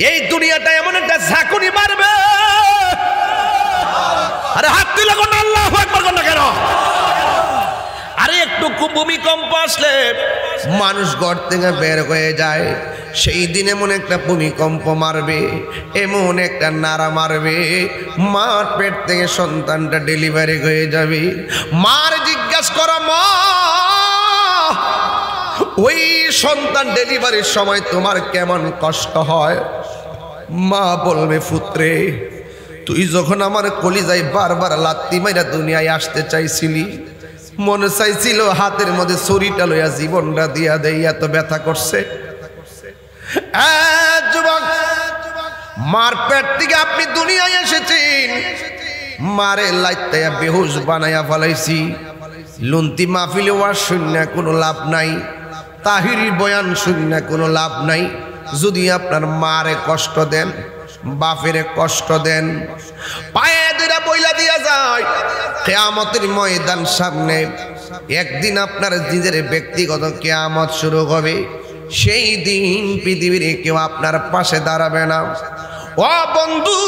এই দুনিয়াটা এমন একটা ঝাঁকুনি মারবে, আরে হাত তুলে কোন আল্লাহু আকবার কোন কেন? আরে একটু ভূমিকম্প আসলে মানুষ ঘর থেকে বের হয়ে যায়। সেই দিন এমন একটা ভূমিকম্প মারবে, এমন একটা নাড়া মারবে, মার পেট থেকে সন্তানটা ডেলিভারি হয়ে যাবে। মার জিজ্ঞাসা করা, মা ওই সন্তান ডেলিভারির সময় তোমার কেমন কষ্ট হয়? মা বলবে, পুত্রে তুই যখন আমার কলিজায় বারবার লাত্তি মাইরা দুনিয়ায় আসতে চাইছিলি, মনে চাইছিল হাতের মধ্যে ছুরিটা লইয়া জীবনটা দিয়া দেই, এত ব্যথা করছে। যুবক, মার পেট থেকে আপনি দুনিয়ায় এসেছেন, মারে লাইতায়া বেহুশ বানাইয়া ফেলাইছি। লুন্তি মাহফিলে ওয়াজ শুননা কোনো লাভ নাই, তাহিরি বয়ান শুননা কোনো লাভ নাই। যদি আপনার মারে কষ্ট দেন, বাপেরে কষ্ট দেন, পায়ে দুইটা বইলা দিয়া যায়, কিয়ামতের ময়দান সামনে একদিন আপনার নিজের ব্যক্তিগত কিয়ামত শুরু হবে। সেই দিন পৃথিবীর কেউ আপনার পাশে দাঁড়াবে না। ও বন্ধু,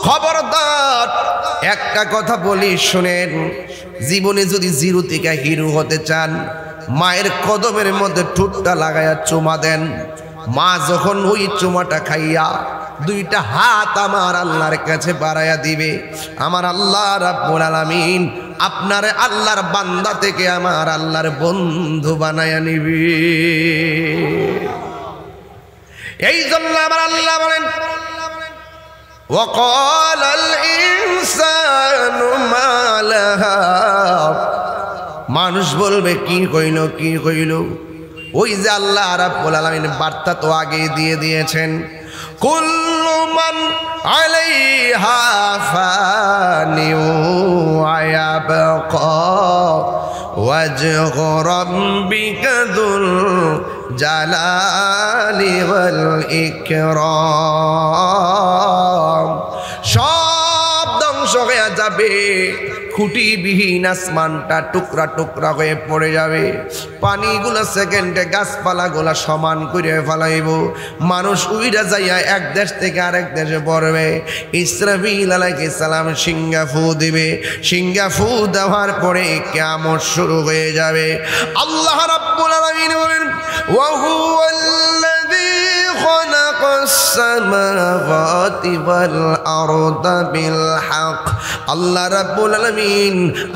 খবরদার, একটা কথা বলি শুনেন, জীবনে যদি জিরো থেকে হিরো হতে চান, মায়ের কদমের মধ্যে ঠোঁটটা লাগাইয়া চুমা দেন। মা যখন ওই চুমাটা খাইয়া দুইটা হাত আমার আল্লাহর কাছে বাড়াইয়া দিবে, আমার আল্লাহ রাব্বুল আলামিন আপনার আল্লাহর বান্দা থেকে আমার আল্লাহর বন্ধু বানাইয়া নিবে। এই জন্য আমার আল্লাহ বলেন, ওয়াকালাল ইনসানু মা লাহা, মানুষ বলবে কি কইল কি কইল। ওই যে আল্লাহ রাব্বুল আলামিন বার্তা তো আগে দিয়ে দিয়েছেন, কুল্লু মান আলাইহা ফানিউ ওয়া ইয়াবকা ওয়াজহু রাব্বিকা যুল জালালি ওয়াল ইকরাম। সব ধ্বংস হয়ে যাবে, খুঁটিবিহীন আসমানটা টুকরা টুকরা হয়ে পড়ে যাবে, পানিগুলা সেকেন্ডে গাছপালাগুলা সমান করে ফেলাইব, মানুষ উইরা যাইয়া এক দেশ থেকে আরেক দেশে পড়বে। ইসরাফিল আলাইহিস সালাম সিংহা ফু দিবে, সিংহা ফু দেওয়ার পরে কিয়ামত শুরু হয়ে যাবে। আল্লাহ রাব্বুল আলামিন বলেন, ওয়া হুয়াল্লাযী খালাকাস সামাওয়াতি ওয়াল আরদা বিল হক। আল্লাহ রাব্বুল আলামিন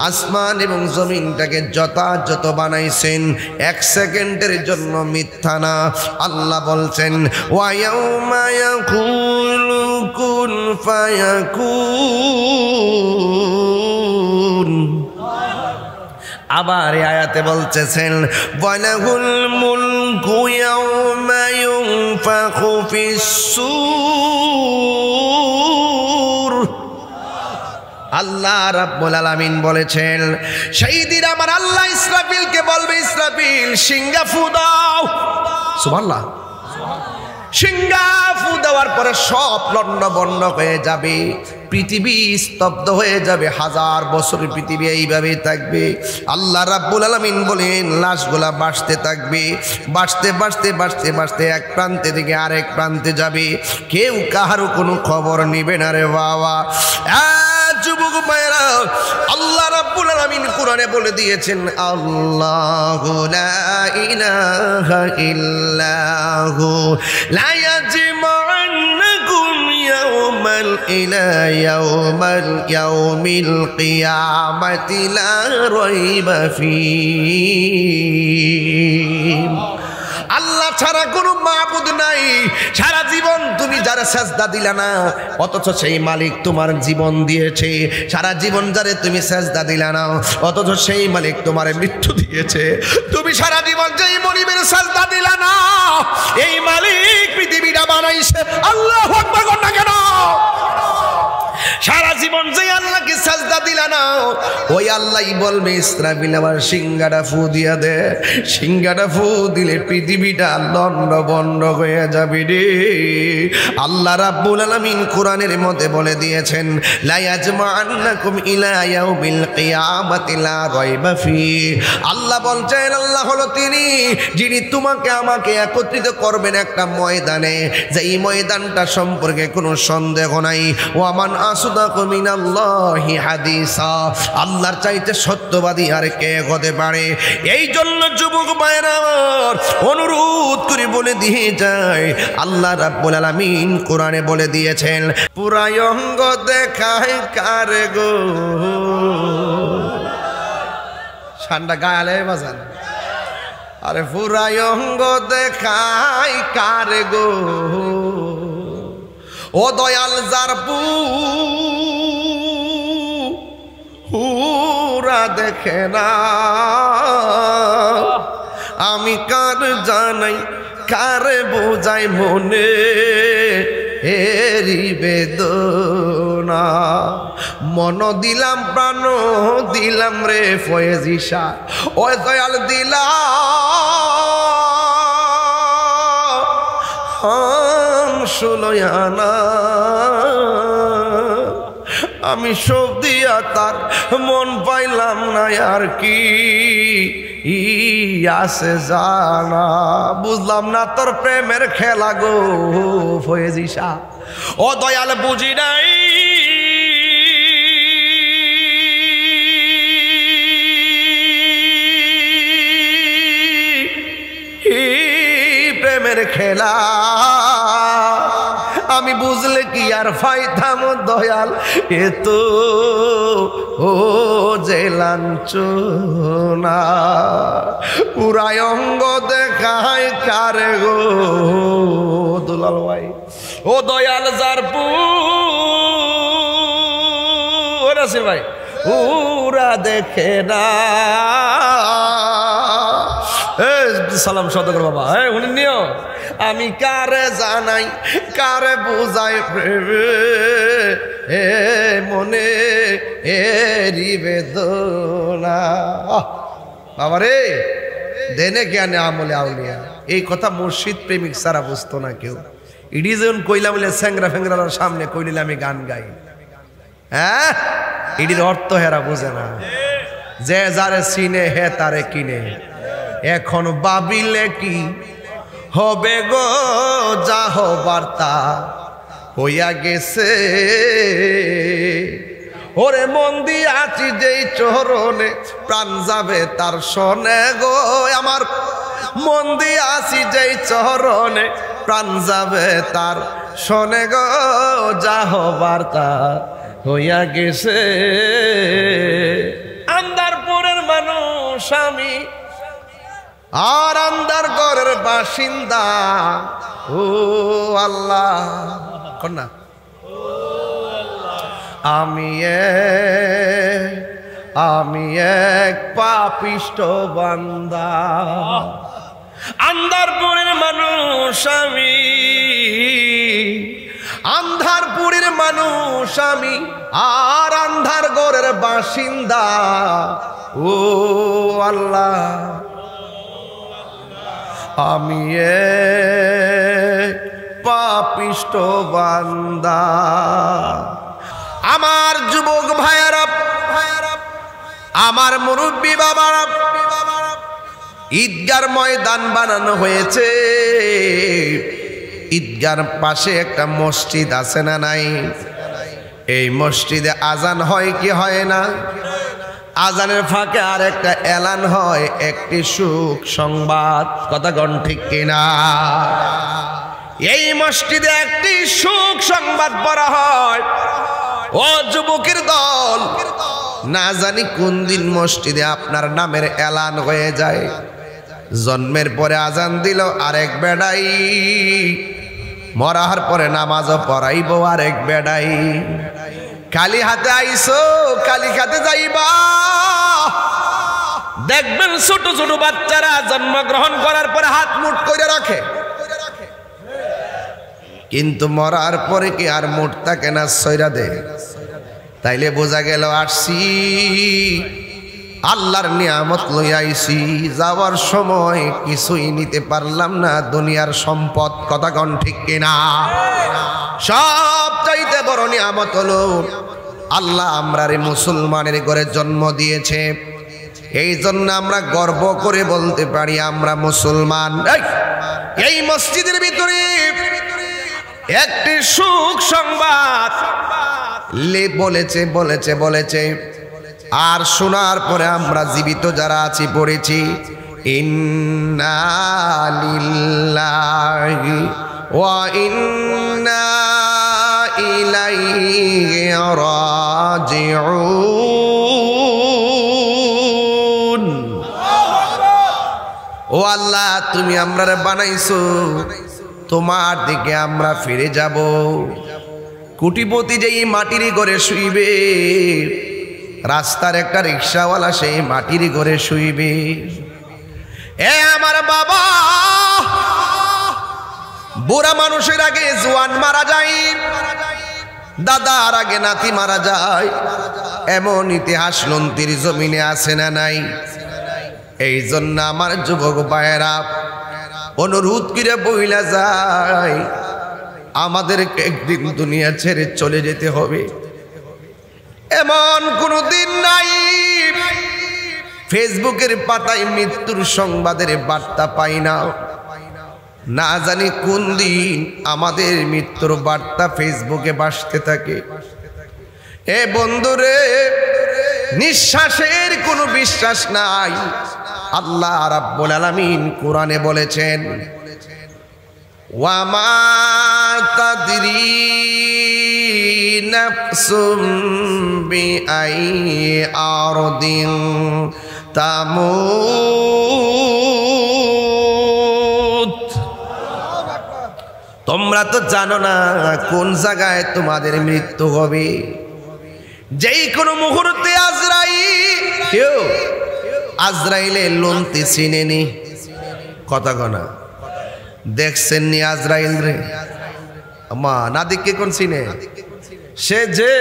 আসমান এবং জমিনটাকে যথাযথ বানাইছেন, এক সেকেন্ডের জন্য মিথ্যা না। আল্লাহ বলছেন, ওয়া ইয়াউমা ইয়াকুলু কুন ফায়াকুন। আবার এই আয়াতে বলতেছেন, ওয়ালাহুল মুলকু ইয়াউমা ইউনফাখু ফিস-সূর। আল্লাহ রাব্বুল আলামিন বলেছেন, সেই দিন আমার আল্লাহ ইসরাফিলকে বলবে, ইসরাফিল সিংহা ফু দাও। সুবহানাল্লাহ। সিংহা ফু দেওয়ার পরে সব লণ্ডভণ্ড হয়ে যাবে, পৃথিবী স্তব্ধ হয়ে যাবে, হাজার বছর পৃথিবী এইভাবেই থাকবে। আল্লাহ রাব্বুল আলামিন বলেন, লাশগুলা বাঁচতে থাকবে, বাঁচতে বাঁচতে বাঁচতে বাঁচতে এক প্রান্তে থেকে আরেক প্রান্তে যাবে, কেউ কাহারও কোনো খবর নিবে না রে বাবা। যুবক ভাইরা, আল্লাহ রাব্বুল আলামিন কোরআনে বলে দিয়েছেন, আল্লাহু লা ইলাহা ইল্লাহু লা ইয়াজমা'আন্নাকুম ইয়াওমাল ইলা ইয়াউমিল কিয়ামাতি লা রাইবা ফীহি। আল্লাহ ছাড়া কোনো মাবুদ নাই। সারা জীবন তুমি যারা সেজদা দিলা না, অথচ সেই মালিক তোমার জীবন দিয়েছে। সারা জীবন যারে তুমি সেজদা দিলা না, অথচ সেই মালিক তোমার মৃত্যু দিয়েছে। তুমি সারা জীবন যেই মনিবের সেজদা দিলা না, এই মালিক পৃথিবীটা বানাইছে। আল্লাহু আকবার বল না কেন? সারা জীবন যে আল্লাহকে সাজদা দিলা না, ওই ওই আল্লাহই বলবে ইসরাফিল আমার সিংহাটা ফু দিয়া দে। সিংহাটা ফু দিলে পৃথিবীটা লন্ড বন্ড হয়ে যাবে রে। আল্লাহ রাব্বুল আলামিন কোরআনের মধ্যে বলে দিয়েছেন লা ইয়াজমা'আন্নাকুম ইলা ইয়াউমিল কিয়ামাতি লা রাইবা ফি। আল্লাহ বলছেন আল্লাহ হলো তিনি যিনি তোমাকে আমাকে একত্রিত করবেন একটা ময়দানে, যেই ময়দানটা সম্পর্কে কোনো সন্দেহ নাই। ওয়ামান আসদাকু মিনাল্লাহি হাদিসা, আল্লাহর চাইতে সত্যবাদী আর কে হতে পারে? এই জন্য যুবক ভাইরা অনুরোধ করে বলে দিয়ে যায়, আল্লাহ রাব্বুল আলামিন কোরআনে বলে দিয়েছেন পুরাই অঙ্গ দেখায় কার গো। ঠান্ডা গায়ে বাজান, আরে পুরাই অঙ্গ দেখায় কার গো। ও দয়াল যার পুরা দেখে না, আমি কার জানাই কার বোঝাই মনে এরি বেদনা। মন দিলাম প্রাণ দিলাম রে ফয়েজিসা, ও দয়াল দিলাম ষোলয়ানা। আমি সব দিয়া তার মন পাইলাম না, আর কি আছে জানা। বুঝলাম না তোর প্রেমের খেলা গো ফয়েজিসা, ও দয়াল বুঝি নাই প্রেমের খেলা। আমি বুঝলে কি আর ফাইতাম দয়াল, এ তো ও যে লাঞ্ছনা। পুরাই অঙ্গ দেখায় কার গো দুলাল ভাই, ও দয়াল যার পুরাসির ভাই পুরা দেখে না। সালাম সদর বাবা, হ্যাঁ উনি নিও। আমি কারে জানাই কারে বুঝাই মনে এরি বেদনা। বাবা রে দেনে জ্ঞানে আমলে আউলিয়া, এই কথা মুর্শিদ প্রেমিক সারা বুঝতো না কেউ। ইডি যেমন কইলা বলে স্যাংরা ফ্যাংরার সামনে কইলে আমি গান গাই, হ্যাঁ ইডির অর্থ হেরা বুঝে না। যে যারে চিনে হে তারে কিনে। এখন ভাবিলে কি হবে গো, যা হবার তা হইয়া গেছে। ওরে মন দিয়ে আছি যেই চরণে প্রাণ যাবে তার শোনে গো। আমার মন দিয়ে আছি যেই চরণে প্রাণ যাবে তার শোনে গো, যা হবার তা হইয়া গেছে। আন্দারপুরের মানুষ আমি আর আন্দার ঘরের বাসিন্দা। ও আল্লাহ কন্যা আমি এক পাপিষ্ট বান্দা। আন্দারপুরের মানুষ আমি, আন্ধারপুরের মানুষ আমি আর আন্ধার ঘরের বাসিন্দা। ও আল্লাহ আমি পাপিষ্ট বান্দা। আমার যুবক ভাইয়েরা, আমার মুরব্বী বাবারা, ঈদগার ময়দান বানানো হয়েছে। ঈদগার পাশে একটা মসজিদ আছে না নাই? এই মসজিদে আজান হয় কি হয় না? আজানের ফাঁকে আর একটা এলান হয়, একটি সুখ সংবাদ। কথা গণ ঠিক কিনা? এই মসজিদে একটি সুখ সংবাদ পড়া হয়। ও যুবকের দল, না জানি কোন দিন মসজিদে আপনার নামের এলান হয়ে যায়। জন্মের পরে আজান দিল আরেক বেড়াই, মরার পরে নামাজও পড়াইব আরেক বেড়াই। খালি হাতে আইসো খালি হাতে যাইবা। দেখবেন ছোট ছোট বাচ্চারা জন্মগ্রহণ করার পরে হাত মুঠ করে রাখে, কিন্তু মরার পরে কি আর মুঠ থাকে না? সইরা দে। তাইলে বোঝা গেল আসছি আল্লাহর নিয়ামত লইয়া আইছি, যাওয়ার সময় কিছুই নিতে পারলাম না দুনিয়ার সম্পদ। কথা কোন ঠিক কিনা? সব চাইতে বড় নিয়ামত হলো আল্লাহ আমরারে মুসলমানের ঘরে জন্ম দিয়েছে। এই জন্য আমরা গর্ব করে বলতে পারি আমরা মুসলমান। এই মসজিদের ভিতরে একটি সুখ সংবাদ বলেছে আর শোনার পরে আমরা জীবিত যারা আছি পড়েছি ইন্না লিল্লাহি ওয়া ইন্না ইলাইহি রাজিউন। ও আল্লাহ, তুমি আমরারে বানাইছো, তোমার দিকে আমরা ফিরে যাব। কোটিপতি যেই মাটির ঘরে শুইবে, রাস্তার একটা রিক্সাওয়ালা সেই মাটির ঘরে শুইবে। এ আমার বাবা, বুড়া মানুষের আগে জোয়ান মারা যায়, দাদার আগে নাতি মারা যায়, এমন ইতিহাস লন্তির জমিনে আছে না নাই? এই জন্য আমার যুবক ভাইয়েরা অনুরোধ করে বইলা যায়, আমাদেরকে একদিন দুনিয়া ছেড়ে চলে যেতে হবে, এমন কোনো দিন নাই ফেসবুকের পাতায় মৃত্যুর সংবাদের বার্তা পাই না। না জানি কোন দিন আমাদের মৃত্যুর বার্তা ফেসবুকে ভাসতে থাকে। এ বন্ধুরে, নিঃশ্বাসের কোনো বিশ্বাস নাই। আল্লাহ রাব্বুল আলামিন কোরআনে বলেছেন, ওয়া মা তাদরি নাফসুম বিআইয়ি আরদিন তামুত। তোমরা তো জানো না কোন জায়গায় তোমাদের মৃত্যু হবে। যেই কোনো মুহূর্তে আজরাইলের লন্তি চিনেনি। কথা কনা দেখছেন নি আজরাইল রে? মা না দেখে কোন চিনে? সে যে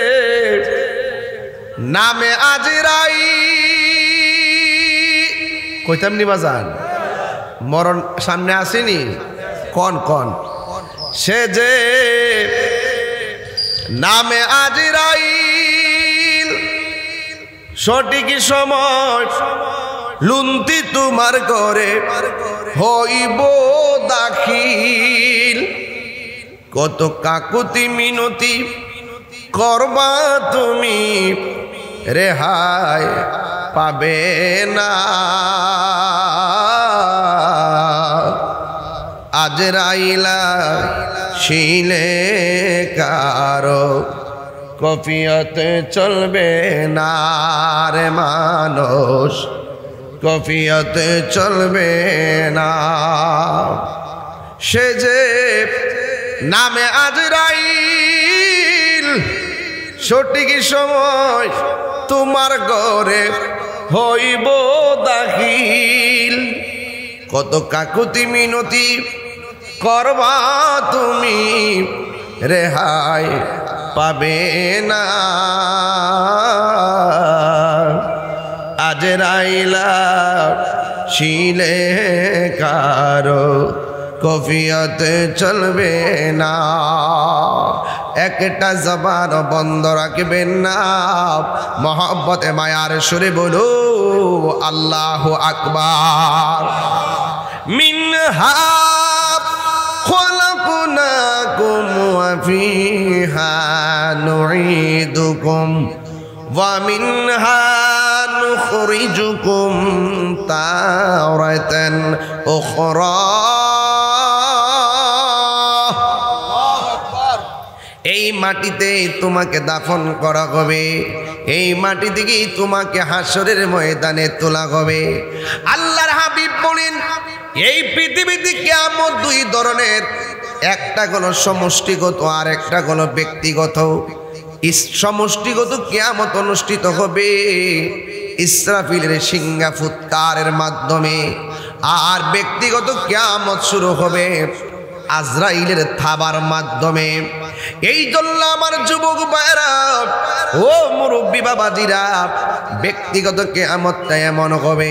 নামে আজরাইল, কইতাম নি বাজান, মরণ সামনে আসেনি? কোন কোন সে যে নামে আজরাইল, সঠিক সময় লুন্তি তোমার ঘরে হইব দাখিল। কত কাকুতি মিনতি করবা তুমি, রেহাই পাবে না। আজরাইলা শিলে কারো কফিয়তে চলবে না রে মানুষ, কফিয়তে চলবে না। সে যে নামে আজরাইল, সঠিক সময় তোমার ঘরে হইব দাখিল। কত কাকুতি মিনতি করবা তুমি, রেহাই পাবে না। আজরাইলা শিলে কারো কফিয়তে চলবে না। একটা জবান বন্ধ রাখবেন না, মহব্বতে মায়ার সুরে বলো আল্লাহু আকবার। মিনহা খলাকনাকুম ওয়া ফিহা নুঈদুকুম ওয়া মিনহা নুখরিজুকুম তারাতান উখরা। এই মাটিতে তোমাকে দাফন করা হবে, এই মাটি থেকেই তোমাকে হাসরের ময়দানে তোলা হবে। আল্লাহর হাবিব বলেন, এই পৃথিবীতে কিয়ামত দুই ধরনের, একটা হলো সমষ্টিগত আর একটা হলো ব্যক্তিগত। সমষ্টিগত কিয়ামত অনুষ্ঠিত হবে ইসরাফিলের সিংহা ফুৎকারের মাধ্যমে, আর ব্যক্তিগত কিয়ামত শুরু হবে আজরাইলের থাবার মাধ্যমে। এই জন্য আমার যুবক ভাইরা ও মুরব্বী বাবাজিরা, ব্যক্তিগত কিয়ামতটা এমন হবে,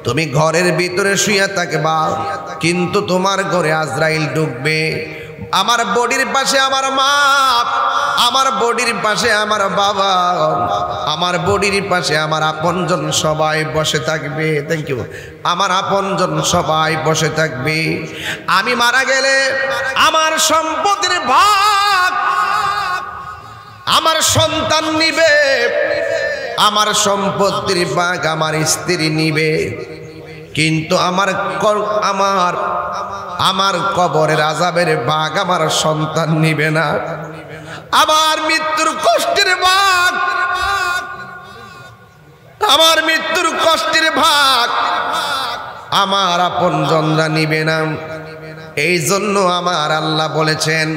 তুমি ঘরের ভিতরে শুয়ে থাকবা, কিন্তু তোমার ঘরে আজরাইল ঢুকবে। আমার বডির পাশে আমার মা, আমার বডির পাশে আমার বাবা, আমার বডির পাশে আমার আপনজন সবাই বসে থাকবে। Thank you. আমার আপনজন সবাই বসে থাকবে। আমি মারা গেলে আমার সম্পদের ভাগ আমার সন্তান নিবে, আমার সম্পত্তির ভাগ আমার স্ত্রী নিবে, কিন্তু আমার কবরের আযাবের ভাগ আমার সন্তান নিবে না। আমার মৃত্যুর কষ্টের ভাগ, আমার মৃত্যুর কষ্টের ভাগ আমার আপনজনরা নিবে না। এই জন্য আমার আল্লাহ বলেছেন,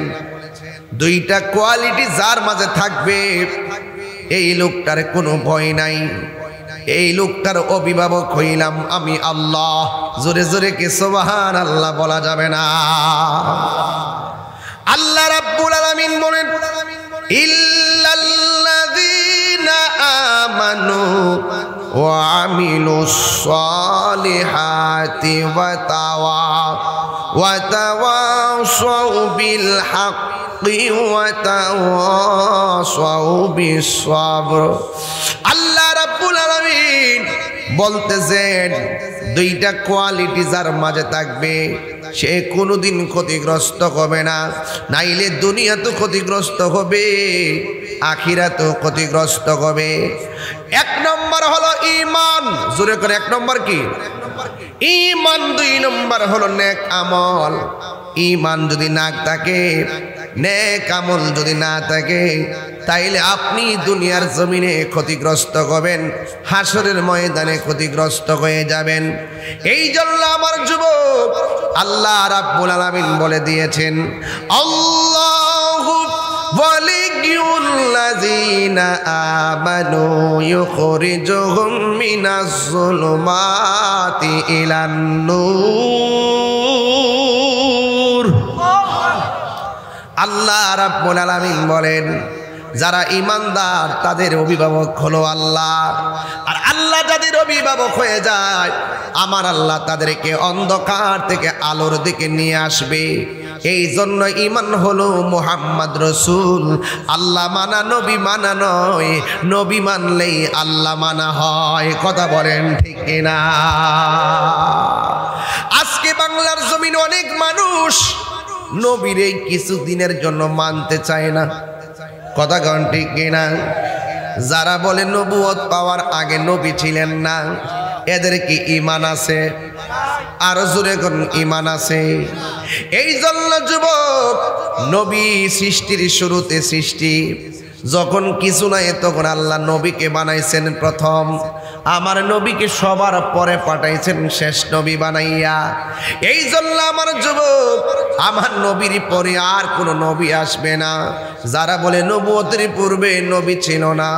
দুইটা কোয়ালিটি যার মাঝে থাকবে এই লোকটার কোনো ভয় নাই। এই লোকটার অভিভাবক হইলাম আমি আল্লাহ। জোরে জোরে কি সুবহানাল্লাহ বলা যাবে না? আল্লাহ রাব্বুল আলামিন বলেন, ইল্লাল্লাযীনা আমানু ওয়া আমিলুস সালিহাতি ওয়া তাওয়াসাউ বিল হাক্কি ওয়া তাওয়াসাউ বিস সাবর। আল্লাহ রাব্বুল আলামিন বলতেছেন, দুইটা কোয়ালিটি যার মাঝে থাকবে সে কোনোদিন ক্ষতিগ্রস্ত হবে না। নাইলে দুনিয়া তো ক্ষতিগ্রস্ত হবে, আখিরাতও ক্ষতিগ্রস্ত হবে। এক নম্বর হলো ঈমান। জোরে করে এক নম্বর কি? ঈমান। দুই নম্বর হলো নেক আমল। ঈমান যদি না থাকে, নেক আমল যদি না থাকে, তাইলে আপনি দুনিয়ার জমিনে ক্ষতিগ্রস্ত হবেন, হাসরের ময়দানে ক্ষতিগ্রস্ত হয়ে যাবেন। এই জন্য আমার যুবক, আল্লাহ রাব্বুল আলামিন বলে দিয়েছেন, আল্লাহু ওয়ালিয়ুল্লাযীনা আমানু ইউখরিজুহুম মিনাজ যুলুমাতি ইলান নূর। আল্লাহ রাব্বুল আলামিন বলেন, যারা ঈমানদার তাদের অভিভাবক হলো আল্লাহ। আর আল্লাহ যাদের অভিভাবক হয়ে যায়, আমার আল্লাহ তাদেরকে অন্ধকার থেকে আলোর দিকে নিয়ে আসবে। এই জন্য ঈমান হলো মুহাম্মদ রাসূল। আল্লাহ মানা নবী মানা নয়, নবী মানলেই আল্লাহ মানা হয়। কথা বলেন ঠিক কিনা? আজকে বাংলার জমিনে অনেক মানুষ নবীর এই কিছুদিনের জন্য মানতে চায় না। কথা কন ঠিক কিনা? যারা বলে নবুয়ত পাওয়ার আগে নবী ছিলেন না, এদের কি ঈমান আছে? আর জোরে কোন ঈমান আছে? এই জন্য যুবক, নবী সৃষ্টির শুরুতে সৃষ্টি যখন কিছু নাই, তখন আল্লাহ নবীকে বানাইছেন প্রথম। আমার নবীকে সবার পরে পাঠাইছেন শেষ নবী বানাইয়া। এই জন্য আমার যুবক, আমার নবীর পরে আর কোনো নবী আসবে না। যারা বলে নবুয়তের পূর্বে নবী ছিল না,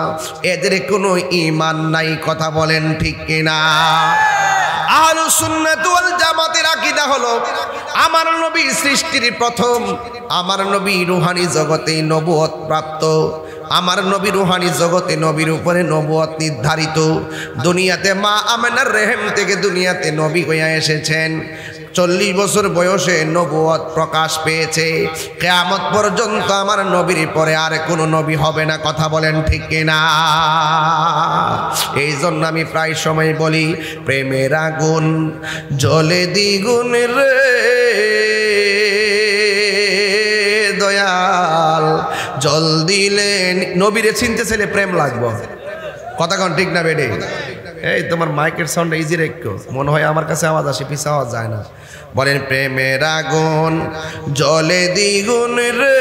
এদের কোনো ঈমান নাই। কথা বলেন ঠিক কিনা? আহলুস সুন্নাত ওয়াল জামাতের আকীদা হলো, আমার নবী সৃষ্টির প্রথম, আমার নবী রূহানি জগতে নবুয়ত প্রাপ্ত, আমার নবী রূহানি জগতে নবীর উপরে নবুয়ত নির্ধারিত। দুনিয়াতে মা আমেনার রেহেম থেকে দুনিয়াতে নবী হইয়া এসেছেন। 40 বছর বয়সে নবুয়ত প্রকাশ পেয়েছে। কিয়ামত পর্যন্ত আমার নবীর পরে আর কোনো নবী হবে না। কথা বলেন ঠিক কিনা? এই জন্য আমি প্রায় সময় বলি, প্রেমের আগুন জ্বলে দ্বিগুণ রে দয়াল, জল দিলে নবীরে চিনতে চাইলে প্রেম লাগবো। কথা কন ঠিক না বেডে? এই তোমার মাইকের সাউন্ড ইজি রেখো, মনে হয় আমার কাছে আওয়াজ আসে, পিছে আওয়াজ যায় না। বলেন, প্রেমের আগুন জ্বলে দ্বিগুণ রে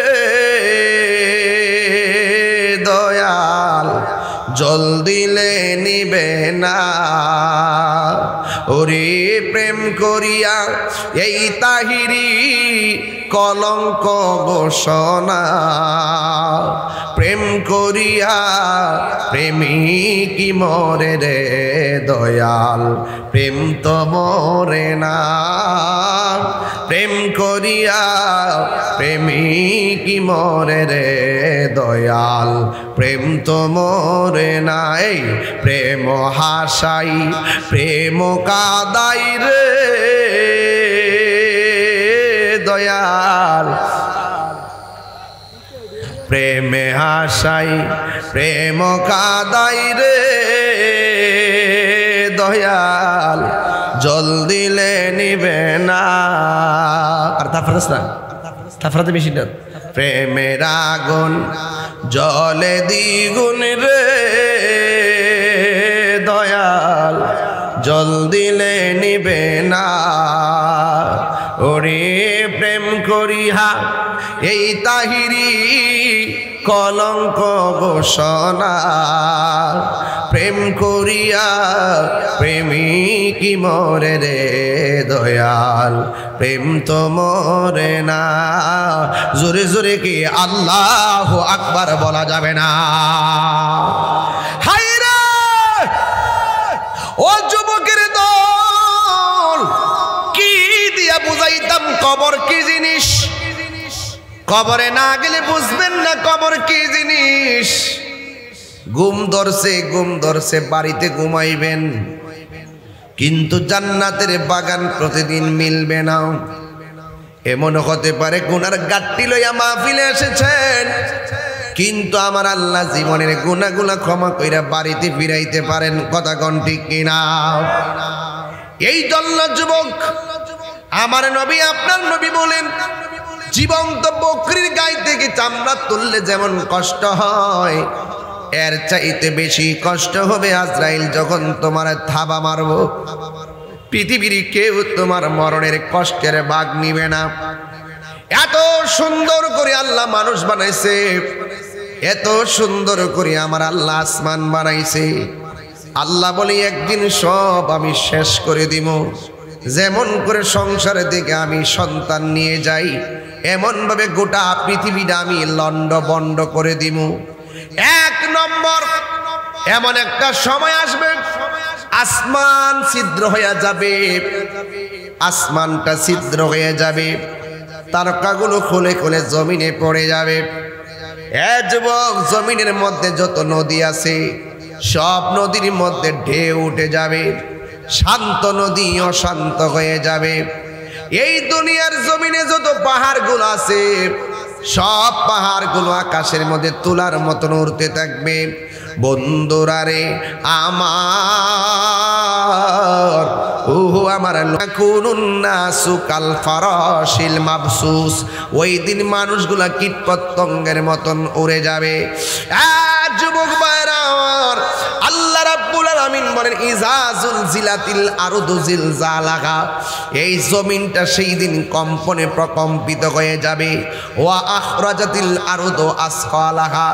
দয়াল, জল দিলে নিবে না। ওরে প্রেম করিয়া এই তাহিরি কলঙ্ক ঘোষণা প্রেম করিয়া প্রেমিকি মরে রে দয়াল প্রেম তো মরে না প্রেম করিয়া প্রেমিকি মরে রে দয়াল প্রেম তো মরে না এই প্রেম হাসাই প্রেম কাদাই রে দয়াল প্রেমে হাসাই প্রেম কাদাই রে দয়াল জল দিলে নিবে না আর তারপরে বেশি না প্রেমের আগুন জলে দ্বিগুণ রে দয়াল জল দিলে নিবে না ওরে প্রেম করিহা এই তাহিরি কলঙ্ক ঘোষণা প্রেম করিয়া প্রেমিকি মরে রে দয়াল প্রেম তো মরে না জোরে জোরে কি আল্লাহু আকবার বলা যাবে না হায়রে ও যুবকের দল কি দিয়া বুঝাইতাম কবর কি জিনিস কবরে না গেলে বুঝবেন না কবর কি জিনিস ঘুম ধরছে বাড়িতে ঘুমাইবেন কিন্তু জান্নাতের বাগান প্রতিদিন মিলবে না এমন হতে পারে গুনার গাট্টি লইয়া মাহফিলে এসেছেন কিন্তু আমার আল্লাহ জীবনের গুনাহগুলো ক্ষমা কইরা বাড়িতে ফিরাইতে পারেন কথা কোন ঠিক কিনা এই জন্য যুবক আমার নবী আপনার নবী বলেন জীবন্ত বকরির গায়ে থেকে চামড়া তুললে যেমন কষ্ট হয় এর চাইতে বেশি কষ্ট হবে আজরাইল যখন তোমার থাবা মারব পৃথিবীর কেউ তোমার মরণের কষ্টের ভাগ নিবে না এত সুন্দর করে আল্লাহ মানুষ বানাইছে এত সুন্দর করে আমার আল্লাহ আসমান বানাইছে আল্লাহ বলে একদিন সব আমি শেষ করে দিব যেমন করে সংসারের দিকে আমি সন্তান নিয়ে যাই এমন ভাবে গোটা পৃথিবীটা আমি লন্ড বন্ড করে দিব এক নম্বর এমন একটা সময় আসবে আসমান ছিদ্র হয়ে যাবে আসমানটা ছিদ্র হয়ে যাবে তারকাগুলো খুলে খুলে জমিনে পড়ে যাবে এ যুবক জমিনের মধ্যে যত নদী আছে সব নদীর মধ্যে ঢেউ উঠে যাবে শান্ত নদী অশান্ত হয়ে যাবে এই দুনিয়ার জমিনে যত পাহাড়গুলো আছে সব পাহাড়গুলো আকাশের মধ্যে তুলার মতন উড়তে থাকবে বন্ধুরা রে আমার আমার লাকুনুন্নাসু কাল ফারাশিল মাবসুস ওই দিন মানুষগুলা কীটপতঙ্গের মতন উড়ে যাবে যুবক ভাইরা আল্লাহ রাব্বুল আলামিন বলেন ইজাজুল জিলাতিল আরদু জিলজালাহা এই জমিনটা সেই দিন কম্পনে প্রকম্পিত হয়ে যাবে ওয়া আখরাজাতিল আরদু আসকালাহা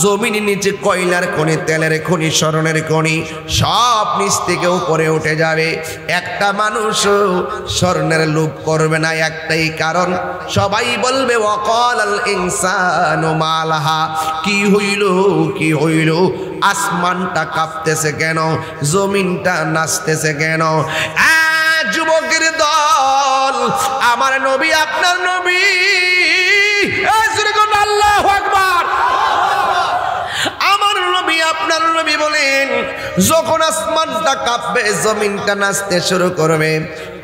জমিনের নিচে কয়লার খনি তেলের খনি স্বর্ণের খনি সব নিচ থেকে উপরে উঠে যাবে একটা মানুষ স্বর্ণের লোভ করবে না একটাই কারণ সবাই বলবে ওয়াকালাল ইনসানু মালাহা কি হইল আসমানটা কাঁপতেছে কেন জমিনটা নাচতেছে কেন যুবকের দল আমার নবী আপনার নবী আল্লাহু আকবার আমার নবী আপনার নবী বলেন যখন আসমানটা কাঁপবে জমিনটা নাচতে শুরু করবে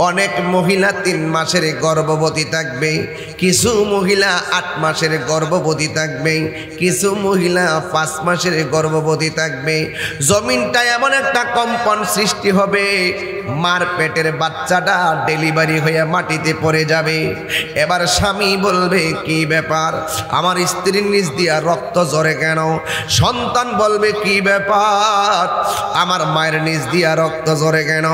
অনেক মহিলা 3 মাসের গর্ভবতী থাকবে কিছু মহিলা 8 মাসের গর্ভবতী থাকবে কিছু মহিলা 5 মাসের গর্ভবতী থাকবে জমিনটা এমন একটা কম্পন সৃষ্টি হবে মার পেটের বাচ্চাটা ডেলিভারি হয়ে মাটিতে পড়ে যাবে এবার স্বামী বলবে কি ব্যাপার আমার স্ত্রীর নিচ দিয়া রক্ত ঝরে কেন সন্তান বলবে কি ব্যাপার আমার মায়ের নিচ দিয়া রক্ত ঝরে কেন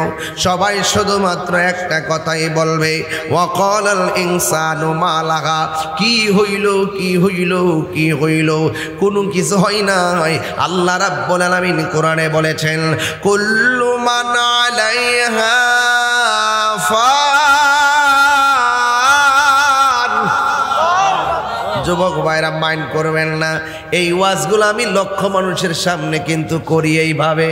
সবাই শুধুমাত্র একটা কথাই বলবে ওয়াকালাল ইনসানু মালাহা কি হইল কোনো কিছু হয় নাই আল্লাহ রাব্বুল আলামিন কোরআনে বলেছেন কুল্লু মান আলাইহা ফান যুবক ভাইরা মাইন্ড করবেন না, এই ওয়াজগুলো আমি লক্ষ মানুষের সামনে কিন্তু করি এইভাবে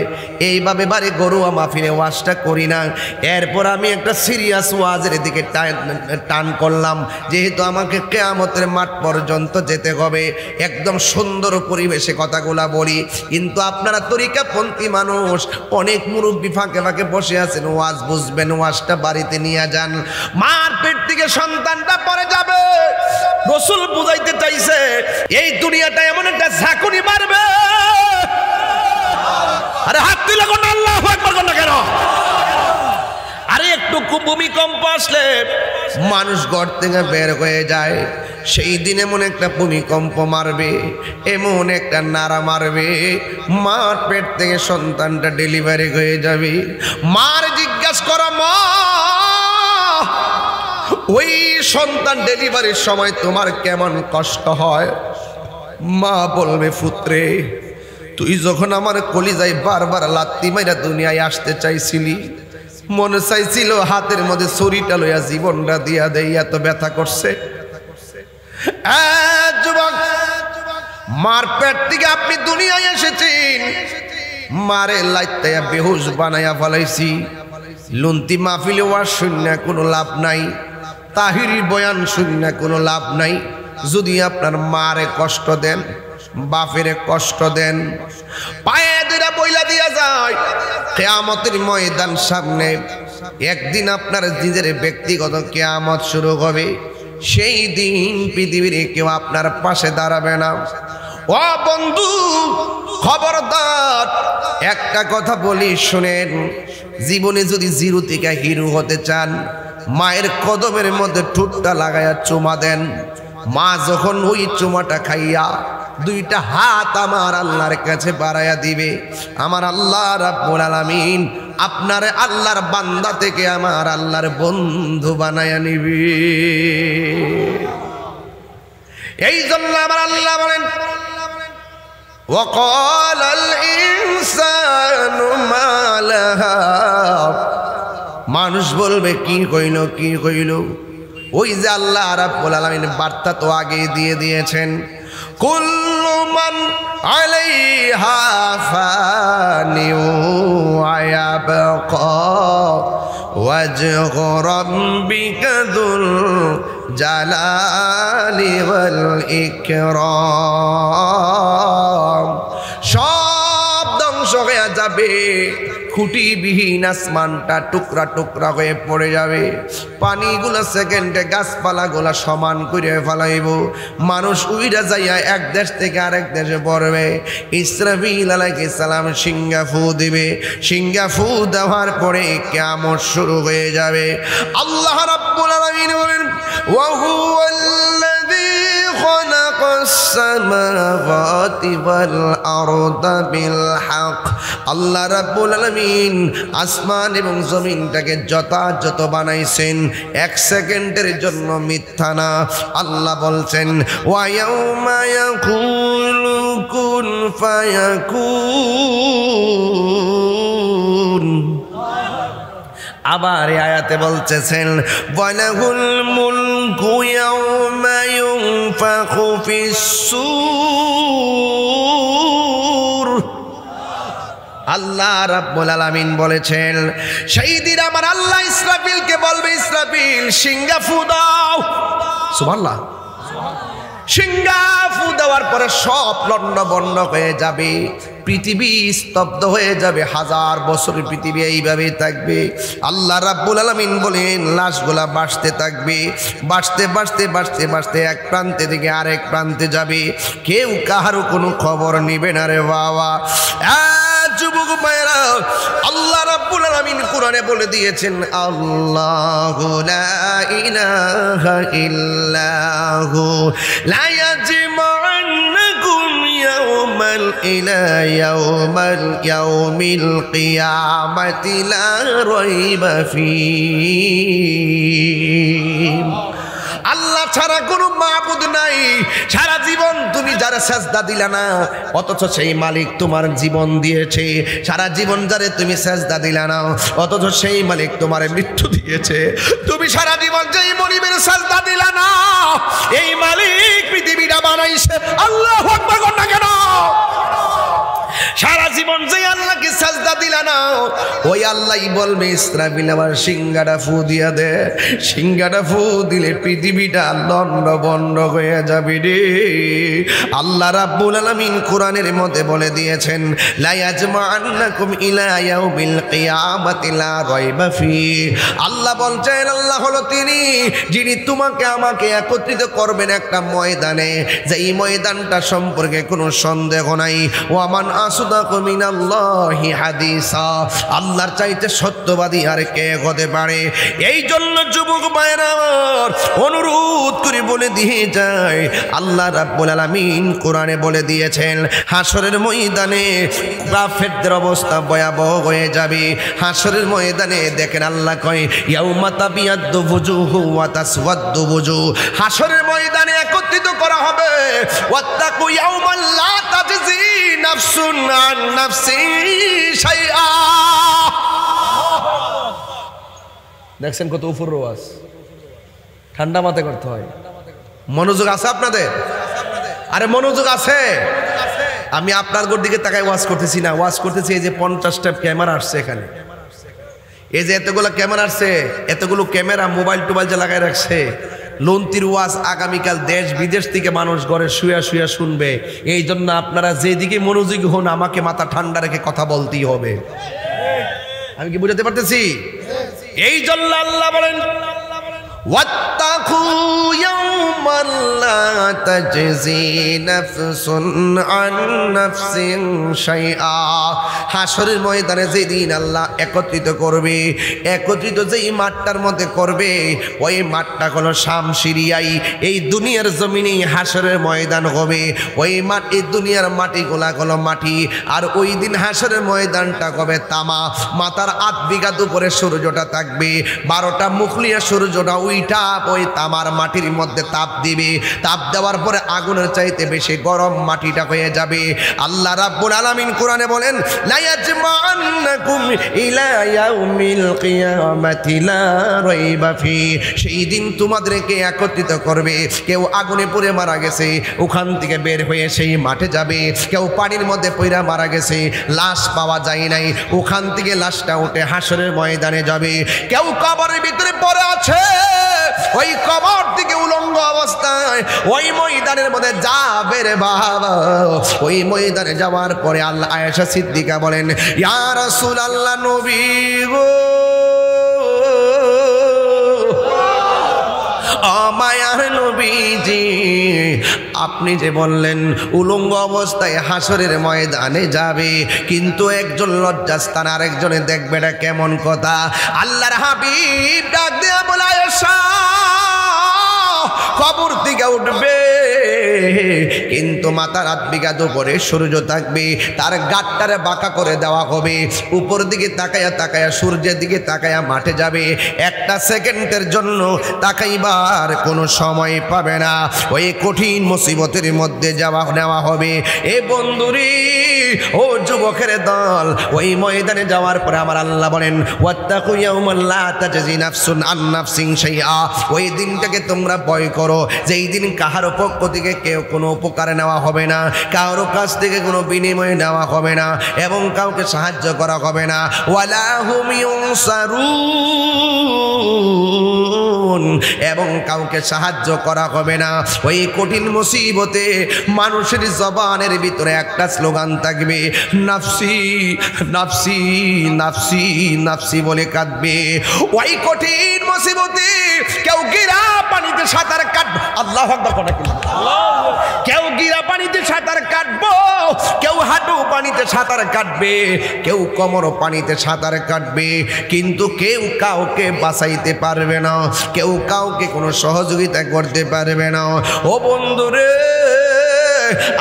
বাড়ি গরুয়া মাহফিলে ওয়াজটা করি না। এরপর আমি একটা সিরিয়াস ওয়াজের দিকে টান করলাম, যেহেতু আমাকে কিয়ামতের মাঠ পর্যন্ত যেতে হবে, একদম সুন্দর পরিবেশে কথাগুলা বলি। কিন্তু আপনারা তরিকাপন্থী মানুষ, অনেক মুরব্বী ফাঁকে ফাঁকে বসে আছেন, ওয়াজ বুঝবেন, ওয়াজটা বাড়িতে নিয়ে যান। মার পেট থেকে সন্তানটা পড়ে যাবে, রাসূল বুঝাইতে চাইছে এই দুনিয়াটা এমন একটা ঝাঁকুনি মারবে। আরে হাত তুলে কোন আল্লাহু আকবার কোন কেন? আরে একটু ভূমিকম্প আসলে মানুষ ঘর থেকে বের হয়ে যায়, সেই দিন এমন একটা ভূমিকম্প মারবে, এমন একটা নাড়া মারবে, মার পেট থেকে সন্তানটা ডেলিভারি হয়ে যাবে। মার জিজ্ঞাসা করো, মা ওই সন্তান ডেলিভারির সময় তোমার কেমন কষ্ট হয়? মা বলবে, পুত্রে তুই যখন আমার কলিজায় বারবার লাত্তি মাইরা দুনিয়ায় আসতে চাইছিলি, মনে চাইছিল হাতের মধ্যে ছুরিটা লইয়া জীবনটা দিয়া দেই, এত ব্যথা করছে। যুবক, মার পেট থেকে আপনি দুনিয়ায় এসেছেন, মারে লাইতায়া বেহুশ বানাইয়া ফেলাইছি। লুন্তি মাহফিলে ওয়াজ শূন্য কোনো লাভ নাই, তাহিরি বয়ান শূন্য কোনো লাভ নাই। যদি আপনার মারে কষ্ট দেন, বাপেরে কষ্ট দেন, পায়ে দুইটা বইলা দিয়া যায়, কিয়ামতের ময়দান সামনে একদিন আপনার নিজের ব্যক্তিগত কিয়ামত শুরু হবে। সেই দিন পৃথিবীর কেউ আপনার পাশে দাঁড়াবে না। ও বন্ধু, খবরদার, একটা কথা বলি শুনেন, জীবনে যদি জিরো থেকে হিরো হতে চান, মায়ের কদমের মধ্যে ঠোঁটটা লাগাইয়া চুমা দেন। মা যখন ওই চুমাটা খাইয়া দুইটা হাত আমার আল্লাহর কাছে বাড়াইয়া দিবে, আমার আল্লাহ রাব্বুল আলামিন আপনারে আল্লাহর বান্দা থেকে আমার আল্লাহর বন্ধু বানাইয়া নিবে। এই জন্য আমার আল্লাহ বলেন, ওয়াকালাল ইনসানু মা লাহা, মানুষ বলবে কি কইল কি কইল। ওই যে আল্লাহ রাব্বুল আলামিন বার্তা তো আগে দিয়ে দিয়েছেন, কুল্লু মান আলাইহা ফানিউ ওয়া ইয়াবকা ওয়াজহু রাব্বিকা যুল জালালি ওয়াল ইকরাম। সব ধ্বংস হয়ে যাবে, খুঁটিবিহীন আসমানটা টুকরা টুকরা হয়ে পড়ে যাবে, পানিগুলা সেকেন্ডে গাছপালাগুলা সমান করে ফেলাইব, মানুষ উইরা যাইয়া এক দেশ থেকে আরেক দেশে পড়বে। ইসরাফিল আলাইহিস সালাম সিংহা ফু দিবে, সিংহা ফু দেওয়ার পরে কিয়ামত শুরু হয়ে যাবে। আল্লাহ রাব্বুল আলামিন বলেন, ওয়া হুয়াল্লাযী খালাকাস সামাওয়াতি ওয়াল আরদা বিল হক। আল্লাহ রাব্বুল আলামিন আসমান এবং জমিনটাকে যথাযথ বানাইছেন, এক সেকেন্ডের জন্য মিথ্যা না। আল্লাহ বলছেন, ওয়া ইয়াউমা ইয়াকুলু কুন ফায়াকুন। আবার এই আয়াতে বলতেছেন, ওয়ালাহুল মুলকু ইয়াউমা ইউনফাখু ফিস-সূর। আল্লাহ রাব্বুল আলামিন বলেছেন, সেই দিন আমার আল্লাহ ইসরাফিলকে বলবে, ইসরাফিল সিংহা ফু দাও। সুবহানাল্লাহ। সিংহা ফু দেওয়ার পরে সব লন্ড বন্ড হয়ে যাবে, পৃথিবী স্তব্ধ হয়ে যাবে, হাজার বছর পৃথিবী এইভাবেই থাকবে। আল্লাহ রাব্বুল আলামিন বলেন, লাশগুলা বাঁচতে থাকবে, বাঁচতে বাঁচতে বাঁচতে বাঁচতে এক প্রান্তে থেকে আরেক প্রান্তে যাবে, কেউ কাহারও কোনো খবর নিবে না রে বাবা। যুবক ভাইরা, আল্লাহ রাব্বুল আলামিন কোরআনে বলে দিয়েছেন, আল্লাহু লা ইলাহা ইল্লাহু লা ইয়াজমা'ন্নাকুম ইয়াওমাল ইলা ইয়াউমিল কিয়ামাতি লা রাইবা ফীহি। আল্লাহ ছাড়া কোনো মাবুদ নাই। সারা জীবন তুমি যারা সেজদা দিলা না, অথচ সেই মালিক তোমার জীবন দিয়েছে। সারা জীবন যারে তুমি সেজদা দিলা না, অথচ সেই মালিক তোমার মৃত্যু দিয়েছে। তুমি সারা জীবন যেই মনিবের সেজদা দিলা না, এই মালিক পৃথিবীটা বানাইছে। আল্লাহু আকবার বল না কেন? সারা জীবন যে আল্লাহকে সাজদা দিলা না, ওই আল্লাহই বলবে ইসরাফিল আবার সিংহাটা ফু দিয়া দে। সিংহাটা ফু দিলে পৃথিবীটা লন্ড বন্ড হয়ে যাবে রে। আল্লাহ রাব্বুল আলামিন কোরআনের মধ্যে বলে দিয়েছেন, লা ইয়াজমাআন্নাকুম ইলা ইয়াউমিল কিয়ামাতি লা রাইবা ফি। আল্লাহ বলছেন, আল্লাহ হলো তিনি যিনি তোমাকে আমাকে একত্রিত করবেন একটা ময়দানে, যে এই ময়দানটা সম্পর্কে কোনো সন্দেহ নাই। ওয়ামান আসদাকু মিনাল্লাহি হাদিসা, আল্লাহর চাইতে সত্যবাদী আর কে হতে পারে? এই জন্য যুবক ভাইরা আমার অনুরোধ করে বলে দিয়ে যায়, আল্লাহ রাব্বুল আলামিন কোরআনে বলে দিয়েছেন, হাসরের ময়দানে কাফেরদের অবস্থা ভয়াবহ হয়ে যাবে। হাসরের ময়দানে দেখেন আল্লাহ কয়, ইয়াউমা তাবিয়াদ্দু বুজুহু ওয়া তাসওয়াদ্দু বুজুহ। হাসরের ময়দানে একত্রিত করা হবে। ওয়াত্তাকু ইয়াউমান লা তাজজি নাফসুন আন নাফসি শাইআ। দেখছেন কত উপর ওয়াজ, ঠান্ডা মাথায় করতে হয়। মনোযোগ আছে আপনাদের? আরে মনোযোগ আছে? আমি আপনার দিকে তাকায় ওয়াজ করতেছি না, ওয়াজ করতেছি এই যে 50টা ক্যামেরা আসছে এখানে, এই যে এতগুলো ক্যামেরা আসছে, এতগুলো ক্যামেরা মোবাইল টোবাইল যে লাগাই রাখছে। লন্তির ওয়াজ আগামীকাল দেশ বিদেশ থেকে মানুষ ঘরে শুয়া শুয়া শুনবে। এই জন্য আপনারা যেদিকে মনোযোগী হন, আমাকে মাথা ঠান্ডা রেখে কথা বলতেই হবে। আমি কি বুঝাতে পারতেছি? এই জন্য আল্লাহ বলেন, ওয়াত্তাকু ইয়াওমান লা তাজজি নাফসুন আন নাফসিন শাইআ। হাসরের ময়দানে যেদিন আল্লাহ একত্রিত করবে, একত্রিত যেই মাঠটার মধ্যে করবে, ওই মাঠটা হলো শাম সিরিয়াই। এই দুনিয়ার জমিনেই হাসরের ময়দান হবে। ওই মাঠ, এই দুনিয়ার মাটিগুলা হলো মাটি, আর ওই দিন হাসরের ময়দানটা হবে তামা। মাথার 8 বিঘা উপরে সূর্যটা থাকবে, 12টা মুখলিয়া সূর্যটা ওইটা ওই তামার মাটির মধ্যে তাপ দিবে। তাপ দেওয়ার পরে আগুনের চাইতে বেশি গরম মাটিটা হয়ে যাবে। আল্লাহ রাব্বুল আলামিন কোরআনে বলেন, লা ইয়াজমাআন্নাকুম ইলা ইয়াউমিল কিয়ামাতি লা রাইবা ফি। সেই দিন তোমাদেরকে একত্রিত করবে। কেউ আগুনে পুড়ে মারা গেছে, ওখান থেকে বের হয়ে সেই মাঠে যাবে। কেউ পানির মধ্যে পড়ে মারা গেছে, লাশ পাওয়া যায় নাই, ওখান থেকে লাশটা উঠে হাসরের ময়দানে যাবে। কেউ কবরের ভিতরে পড়ে আছে, ওই কবর থেকে উলঙ্গ অবস্থায় ওই ময়দানের মধ্যে যাবে রে বাবা। ওই ময়দানে যাওয়ার পরে আল্লাহ আয়েশা সিদ্দিকা বলেন, ইয়া রাসূলুল্লাহ, নবী গো, মায়ার নবীজি, আপনি যে বললেন উলঙ্গ অবস্থায় হাসরের ময়দানে যাবে, কিন্তু একজন লজ্জাস্থান আরেকজনে দেখবে, এটা কেমন কথা? আল্লাহর হাবিব ডাক দেয়া বলে, আয়েশা, কবর থেকে উঠবে, কিন্তু মাথার 8 বিঘা উপরে সূর্য থাকবে, তার গাটটারে বাঁকা করে দেওয়া হবে। উপর দিকে তাকায়া তাকায়া, সূর্যের দিকে তাকায়া মাঠে যাবে। একটা সেকেন্ডের জন্য তাকাইবার কোনো সময় পাবে না। ওই কঠিন মুসিবতের মধ্যে নেওয়া হবে। এ বন্ধুরি, ও যুবকের দল, ওই ময়দানে যাওয়ার পরে আমার আল্লাহ বলেন, ওয়াত্তাকু ইয়াওমান লা তাজজি নাফসুন আন নাফসিন শাইআ। ওই দিনটাকে তোমরা ভয় করো, যেই দিন কাহার পক্ষ থেকে কেউ কোনো উপকার নেওয়া হবে না, কারো কাছ থেকে কোনো বিনিময় নেওয়া হবে না, এবং কাউকে সাহায্য করা হবে না। ওয়ালা হুম ইউনসারুন, এবং কাউকে সাহায্য করা হবে না। ওই কঠিন মুসিবতে মানুষের জবানের ভিতরে একটা স্লোগান থাকবে, নাফসি নাফসি নাফসি নাফসি বলে কাঁদবে। ওই কঠিন মুসিবতে কেউ গিরা পানিতে সাঁতার কাটবে, আল্লাহু আকবার কথা কি, কেউ গিরা পানিতে সাঁতার কাটবো, কেউ হাঁটু পানিতে সাঁতার কাটবে, কেউ কোমর পানিতে সাঁতার কাটবে, কিন্তু কেউ কাউকে বাঁচাইতে পারবে না, কেউ কাউকে কোনো সহযোগিতা করতে পারবে না। ও বন্ধুরে,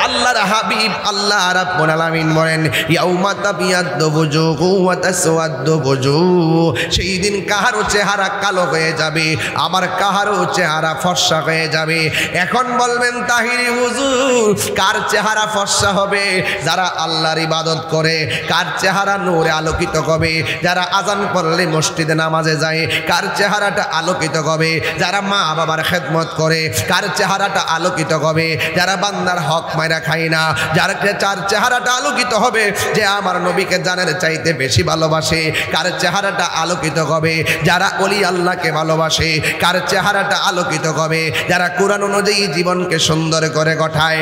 আল্লাহর হাবিব আল্লাহ রাব্বুল আলামিন বলেন ইয়াউমা তাবিয়াদ্দু বুজুহু ওয়া তাসওয়াদ্দু বুজুহ, সেই দিন কাহারও চেহারা কালো হয়ে যাবে, আবার কাহারও চেহারা ফর্সা হয়ে যাবে। এখন বলবেন তাহিরি হুজুর, কার চেহারা ফর্সা হবে? যারা আল্লাহর ইবাদত করে। কার চেহারা নূরে আলোকিত হবে? যারা আজান পড়লে মসজিদে নামাজে যায়। কার চেহারাটা আলোকিত হবে? যারা মা বাবার খেদমত করে। কার চেহারাটা আলোকিত হবে? যারা বান্দার হক মাইরা খায় না। যার চেহারাটা আলোকিত হবে যে আমার নবীকে জানের চাইতে বেশি ভালোবাসে। কার চেহারাটা আলোকিত হবে? যারা ওলি আল্লাহকে ভালোবাসে। কার চেহারাটা আলোকিত হবে? যারা কোরআন অনুযায়ী জীবনকে সুন্দর করে গঠায়।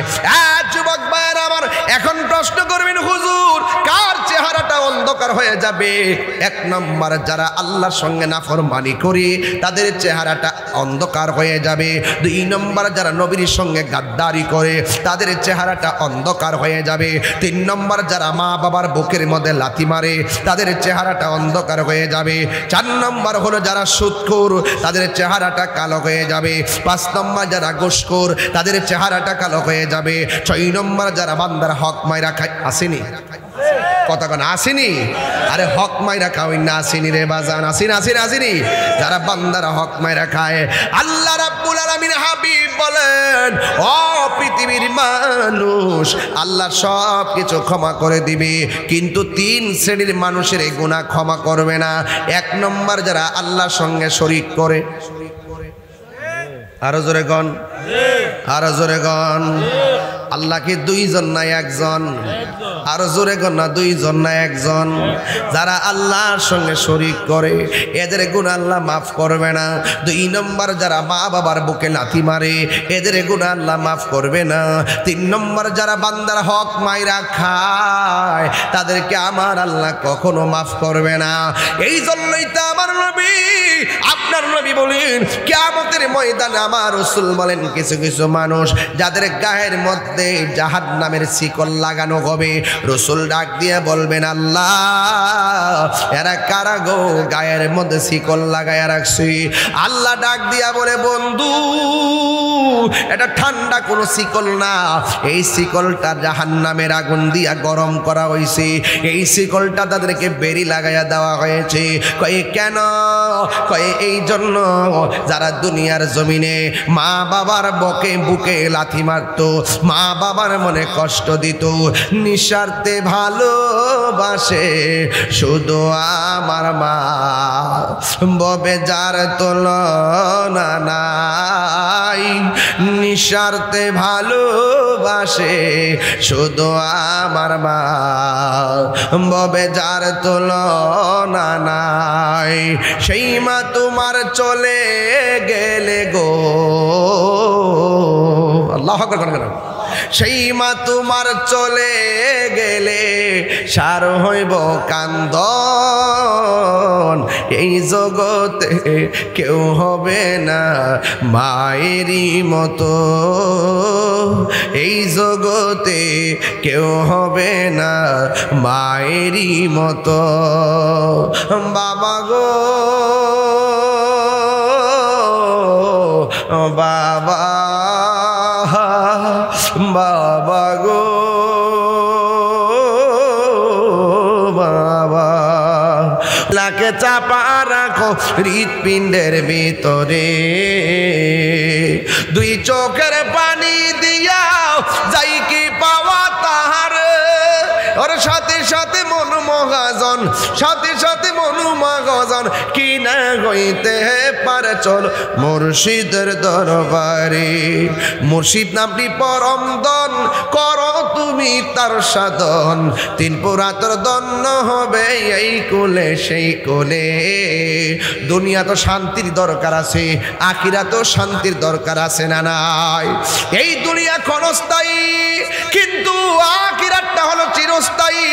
যুবক ভাইয়ের আমার, এখন প্রশ্ন করবেন হুজুর, কার চেহারাটা অন্ধকার হয়ে যাবে? এক নম্বর, যারা আল্লাহর সঙ্গে নাফরমানি করে তাদের চেহারাটা অন্ধকার হয়ে যাবে। দুই নম্বর, যারা নবীর সঙ্গে গাদ্দারি করে তাদের চেহারাটা অন্ধকার হয়ে যাবে। তিন নম্বর, যারা মা বাবার বুকের মধ্যে লাথি মারে তাদের চেহারাটা অন্ধকার হয়ে যাবে। চার নম্বর হলো যারা সুদখোর, তাদের চেহারাটা কালো হয়ে যাবে। পাঁচ নম্বর, যারা ঘুষখোর তাদের চেহারাটা কালো হয়ে যাবে। ছয় নম্বর, যারা বান্দার হক মাইরা খায়। আসেনি কতক্ষণ? আসেনি? আরে হক মাইরা খাওয়াই না, আসেনি রে বাজান, আসেনি। যারা বান্দারা হক মাইরা খায়, আল্লাহ রাব্বুল আলামিন হাবিব বলেন, ও পৃথিবীর মানুষ, আল্লাহ সব কিছু ক্ষমা করে দিবে, কিন্তু তিন শ্রেণীর মানুষের এই গুনাহ ক্ষমা করবে না। এক নম্বর, যারা আল্লাহর সঙ্গে শরীক করে। আরো জোরে গণ, আরো জোরে গণ। আল্লাহ কি দুইজন না একজন? আরো জোরে গণ না, দুইজন না একজন? যারা আল্লাহর সঙ্গে শরীক করে এদের গুনাহ আল্লাহ মাফ করবে না। দুই নম্বর, যারা মা বাবার বুকে লাথি মারে এদের গুনাহ আল্লাহ মাফ করবে না। তিন নম্বর, যারা বান্দার হক মাইরা খায় তাদেরকে আমার আল্লাহ কখনো মাফ করবে না। এই জন্যই তো আমার নবী, আপনার নবী বলেন, কিয়ামতের ময়দানে আমার রাসূল বলেন, কিছু কিছু মানুষ যাদের গায়ের মধ্যে জাহান্নামের শিকল লাগানো হবে, রাসূল ডাক দিয়ে বলবেন, আল্লাহ এরা কারা গো গায়ের মধ্যে শিকল লাগায়া রাখছি? আল্লাহ ডাক দিয়া বলে, বন্ধু এটা ঠান্ডা কোনো শিকল না, এই শিকলটা জাহান্নামের আগুন দিয়া গরম করা হয়েছে। এই শিকলটা তাদেরকে বেরি লাগাইয়া দেওয়া হয়েছে। কয়ে কেন? কয়ে এই জন্য যারা দুনিয়ার জমিনে মা বাবার বুকে লাথি মারত, মা বাবার মনে কষ্ট দিত, নিঃস্বার্থে ভালোবাসে শুধু আমার মা, ববে যার তুলনা নাই, নিঃস্বার্থে ভালোবাসে শুধু আমার মা, ববে যার তুলনা নাই। সেই মা তোমার চলে গেলে গো, আল্লাহু আকবার। সেই মা তোমার চলে গেলে সার হইব কান্দন, এই জগতে কেউ হবে না মায়েরই মতো, এই জগতে কেউ হবে না মায়েরই মতো। বাবা গো বাবা, বাবা গো বাবা, লাকে চাপা রাখো হৃৎপিণ্ডের ভিতরে, দুই চোখের পানি দিয়া যাই কি পাওয়া তাহার, ওর সাথে সাথে মন মহাজন, সাথে সাথে মনু মহাজন, কি না হইতে পারে চল মুর্শিদের দরবারে। মুর্শিদ নামটি পরম দন, করো তুমি তার সাধন, তিন পুরাতর দন্য হবে এই কুলে সেই কুলে। দুনিয়া তো শান্তির দরকার আছে, আখিরা তো শান্তির দরকার আছে না নাই? এই দুনিয়া ক্ষণস্থায়ী, কিন্তু আখিরাতটা হলো চিরস্থায়ী।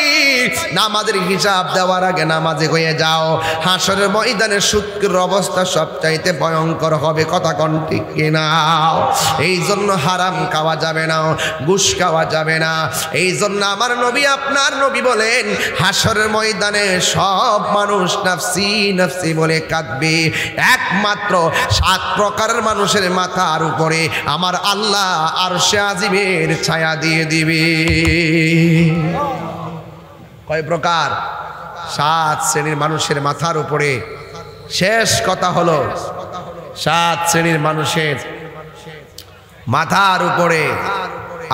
নামাজের হিসাব দেওয়ার আগে নামাজে হয়ে যাও। হাসরের ময়দানে সুদখোর অবস্থা সবচাইতে ভয়ঙ্কর হবে, কথা কোন ঠিক কিনা? এই জন্য হারাম খাওয়া যাবে না, ঘুষ খাওয়া যাবে না। এই জন্য আমার নবী, আপনার নবী বলেন হাসরের ময়দানে সব মানুষ নাফসি নাফসি বলে কাঁদবে, একমাত্র 7 প্রকারের মানুষের মাথার উপরে আমার আল্লাহ আরশে আজিমের ছায়া দিয়ে দিবে। কয় প্রকার? 7 শ্রেণীর মানুষের মাথার উপরে। শেষ কথা হলো 7 শ্রেণীর মানুষের মাথার উপরে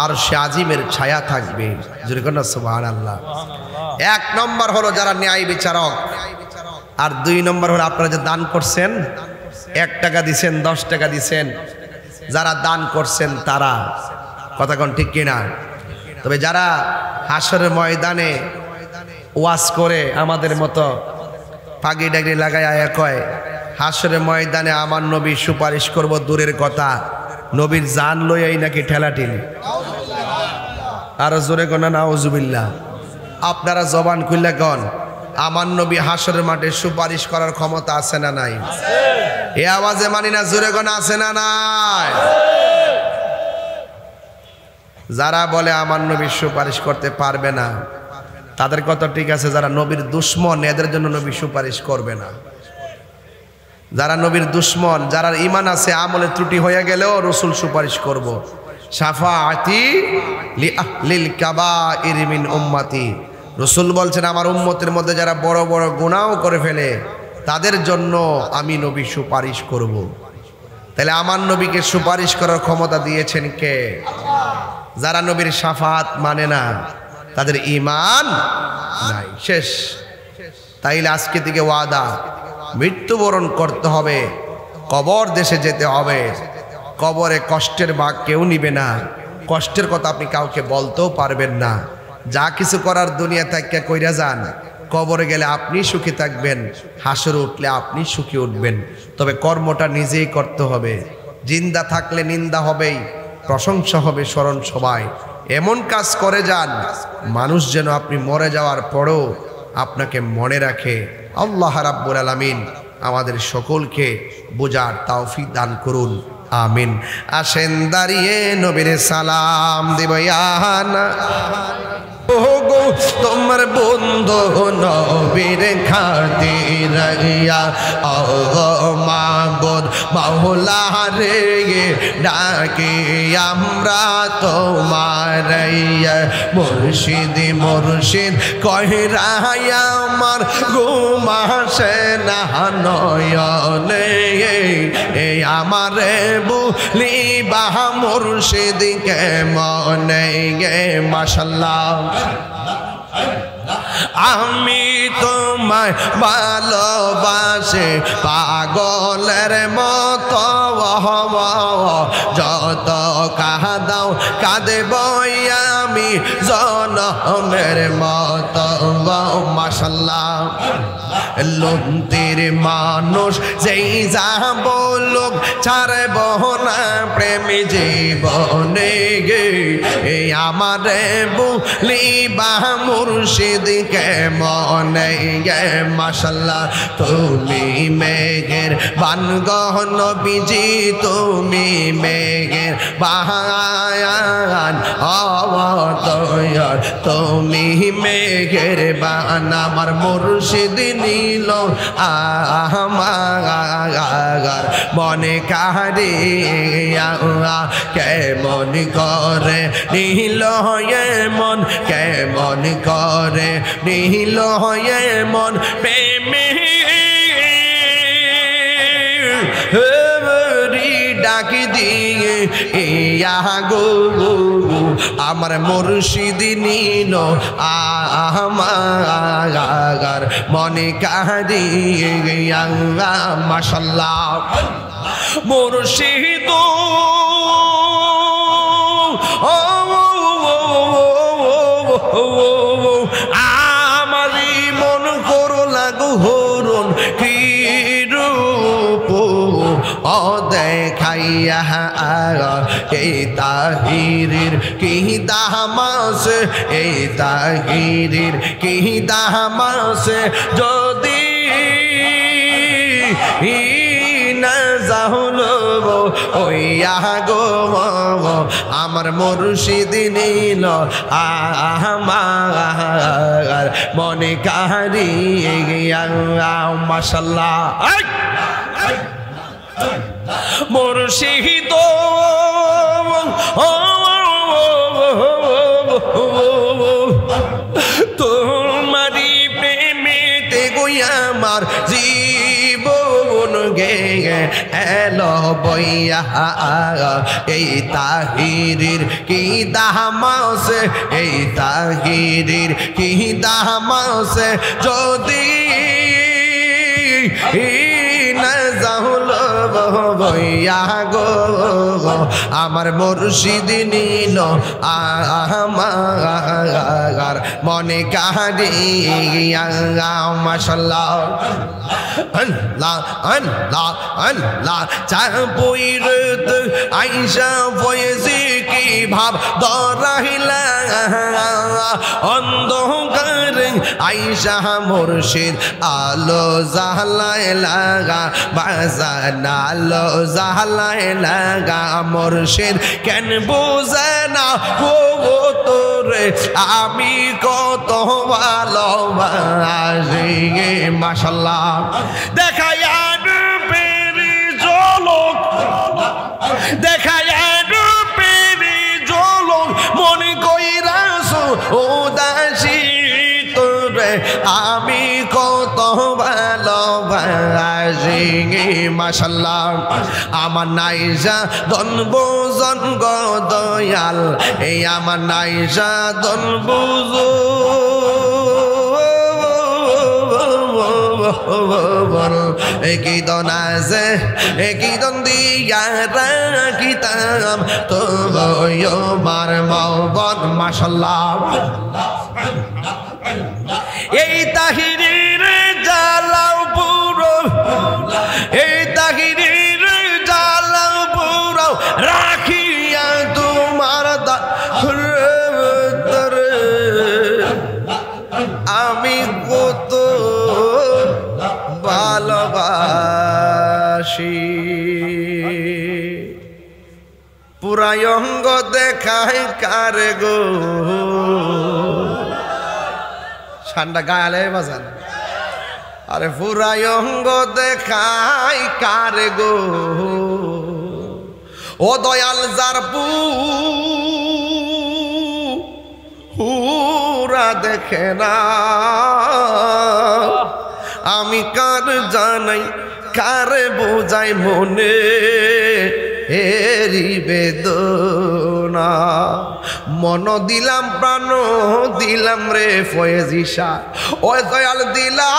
আরশে আজিমের ছায়া থাকবে। জোরে কোন সুবহানাল্লাহ। 1 নম্বর হলো যারা ন্যায় বিচারক, আর 2 নম্বর হলো আপনারা যে দান করছেন, 1 টাকা দিছেন, 10 টাকা দিছেন, যারা দান করছেন তারা, কথা কোন ঠিক কিনা? তবে যারা হাসরের ময়দানে ওয়াজ করে আমাদের মতো পাগড়ি ডাগড়ি লাগায় আয়া কয় হাসরের ময়দানে আমার নবী সুপারিশ করব, দূরের কথা নবীর জান লইয়াই নাকি ঠেলাঠেলি। আরো জোরে কোন নাউজুবিল্লাহ। আপনারা জবান খুললে কোন আমার নবী হাসরের মাঠে সুপারিশ করার ক্ষমতা আছে না নাই? এ আওয়াজে মানি না, জোরে কোন আছে না নাই? যারা বলে আমার নবী সুপারিশ করতে পারবে না তাদের কথা ঠিক আছে, যারা নবীর দুশ্মন এদের জন্য নবী সুপারিশ করবে না। যারা নবীর দুশ্মন, যারা ঈমান আছে, আমলের ত্রুটি হয়ে গেলেও রাসূল সুপারিশ করব। শাফাআতি লিল কাবাইর মিন উম্মতি, রাসূল বলছেন আমার উম্মতের মধ্যে যারা বড় বড় গুনাহ করে ফেলে তাদের জন্য আমি নবী সুপারিশ করব। তাহলে আমার নবীকে সুপারিশ করার ক্ষমতা দিয়েছেন কে? যারা নবীর শাফাআত মানে না তাদের ঈমান নাই, শেষ। তাইলে আজকে থেকে ওয়াদা, মৃত্যুবরণ করতে হবে, কবর দেশে যেতে হবে। কবরে কষ্টের ভাগ কেউ নিবে না, কষ্টের কথা আপনি কাউকে বলতেও পারবেন না। যা কিছু করার দুনিয়া থেকে কইরা যান, কবরে গেলে আপনি সুখী থাকবেন, হাসরে উঠলে আপনি সুখী উঠবেন। তবে কর্মটা নিজেই করতে হবে। জিন্দা থাকলে নিন্দা হবেই, প্রশংসা হবে স্মরণ সবাই। এমন কাজ করে যান মানুষ যেন আপনি মরে যাওয়ার পরেও আপনাকে মনে রাখে। আল্লাহ রাব্বুল আলামিন আমাদের সকলকে বোঝার তৌফিক দান করুন, আমিন। আসেন দাঁড়িয়ে নবীর সালাম দিব। ওগো তোমার বন্ধু নবীর খাতির ইয়া ওগো মাবুদ মাওলা রে ডাকি আমরা তোমার ইয়া মুর্শিদ মুর্শিদ কইরা আমার ঘুম আসে না নয়নে এই আমারে বলি বাহ মুর্শিদ কে মনে গে মাশাআল্লাহ। আমি তোমায় ভালোবাসি পাগলের মতো, যত কাঁদাও কাঁদব আমি জনমের মতো। মাশাআল্লাহ। লন্তির মানুষ যেই যা বলুক ছাড়ব না প্রেমী জীবনে গে এই আমারে বলি বা মুর্শিদ কে মনে গে। মাশাআল্লাহ। তুমি মেঘের বানগহ নবীজি, তুমি মেঘের বাহান অবতর, তুমি মেঘের বান আমার মুর্শিদ নীল আমার মনে কারিয়া কেমন করে নীল মন, কেমন করে নীল মন প্রেমে ডাকি দিয়ে ইয়া গো আমার মুর্শিদ নীল আমার মনে কারিয়া। মাশাআল্লাহ। মুর্শিদ আমারি মন করো লাগু হরণ কি রূপ ও দেখাইয়া এই তাহিরির কি দাম আছে এই তাহিরির কি দাম আছে যদি না জাহলো ওইয়া গো আমার মুর্শিদ নীল আমার মনে কাহারিয়া মাশাআল্লাহ মুর্শিদ তোমারি প্রেমেতে গইয়া আমার জীবন গে এলো বইয়া এই তাহিরির কি দাম আছে এই তাহিরির কি দাম আছে যদি না জাহলো বইয়া গো আমার মুর্শিদ নীল আমার মনে কাহারিয়া মাশাআল্লাহ আল্লাহ আল্লাহ আল্লাহ চাপুইরত আইসা ফয়েজি কি ভাব দরাহিলা অন্ধকার আইসা মুর্শিদ আলো জাহলায় লাগা বাজান আলো জাহলায় লাগা মুর্শিদ কেন বুঝে না ও তোরে আমি কত ভালোবাসি মাশাআল্লাহ দেখায় পেরি জলক দেখায় পেরি জলক মনে কইরাছো উদাসী তোরে আমি কত ভালোবাসি মাশাআল্লাহ আমার নাইজা দনবুজন গো দয়াল এই আমার নাইজা দনবুজো একই দন আছে একই দন দিয়া রাখিতাম তো মার মহবত মাশাআল্লাহ এই তাহিরির জালাও পুরো এই তাহিরির জালাও পুরো রাখিয়া তোমার আমি কত ভালোবাসি পুরাই অঙ্গ দেখায় কার গো ঠান্ডা গায়ালে বাজান আরে পুরাই অঙ্গ দেখায় কার গো ও দয়াল যার পুরা দেখে না আমি কার জানাই কারে বোঝাই মনে এরি বেদনা মন দিলাম প্রাণ দিলাম রে ফয়েজিশা ও দয়াল দিলাম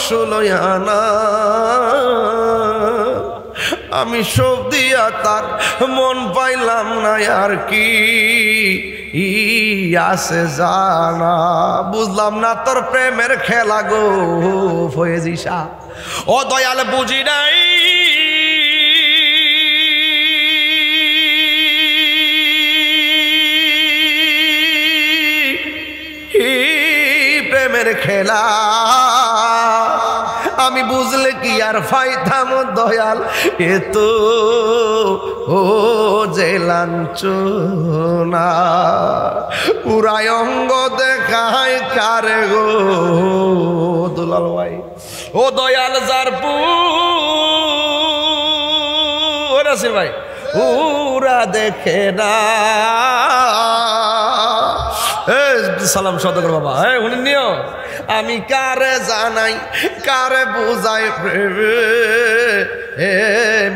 সুলয়ানা আমি সব দিয়া তার মন পাইলাম না আর কি আছে জানা বুঝলাম না তোর প্রেমের খেলা গো ফয়েজিশা ও দয়াল বুঝি নাই প্রেমের খেলা আমি বুঝলে কি আর ফাইতাম দয়াল এত ও যে লাঞ্ছনা পুরাই অঙ্গ দেখায় কারে গো দুলাল ভাই ও দয়াল যার পুরাসির ভাই পুরা দেখে না সালাম সদর বাবা হ্যাঁ উনি নিও আমি কারে জানাই কারে বুঝাই এ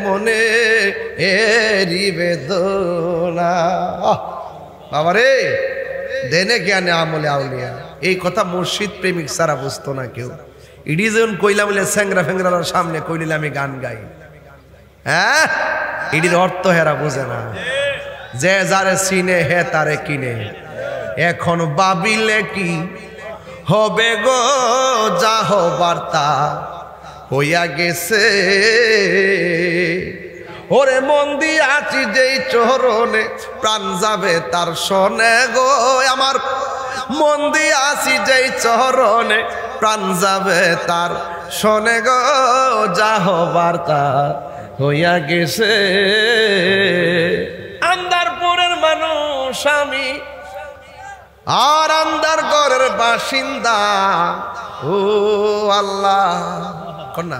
মনে এরি বেদনা বাবা রে দেনে জ্ঞানে আমলে আউলিয়া এই কথা মুর্শিদ প্রেমিক সারা বুঝতো না কেউ ইডি যখন কইলা বলে স্যাংরা ফ্যাংরার সামনে কইলে আমি গান গাই হ্যাঁ ইডির অর্থ হেরা বুঝে না যে যারে চিনে হে তারে কিনে এখন ভাবিলে কি হবে গো যা হবার তা হইয়া গেছে। ওরে মন দিয়াছি যেই চরণে প্রাণ যাবে তার শোনে গো আমার, মন দিয়াছি যেই চরণে প্রাণ যাবে তার শোনে গো, যা হবার তার হইয়া গেছে। আন্দারপুরের মানুষ আমি আর আন্দার ঘরের বাসিন্দা, ও আল্লাহ কন্যা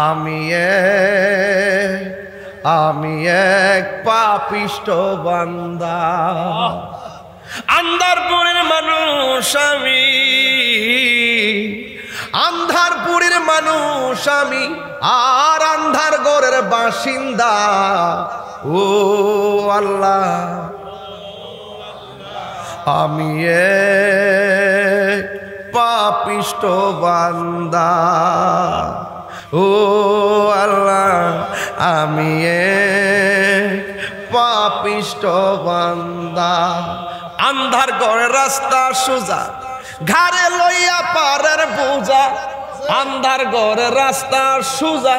আমি এক পাপিষ্ট বান্দা। আন্দারপুরের মানুষ আমি, আন্ধারপুরের মানুষ আমি আর আন্ধার ঘরের বাসিন্দা, ও আল্লাহ আমি এক পাপিষ্ট বান্দা, ও আল্লাহ আমি এক পাপিষ্ট বান্দা। আন্ধার ঘরের রাস্তা সোজা ঘাড়ে লইয়া পারের বোঝা, আন্ধার ঘরের রাস্তা সোজা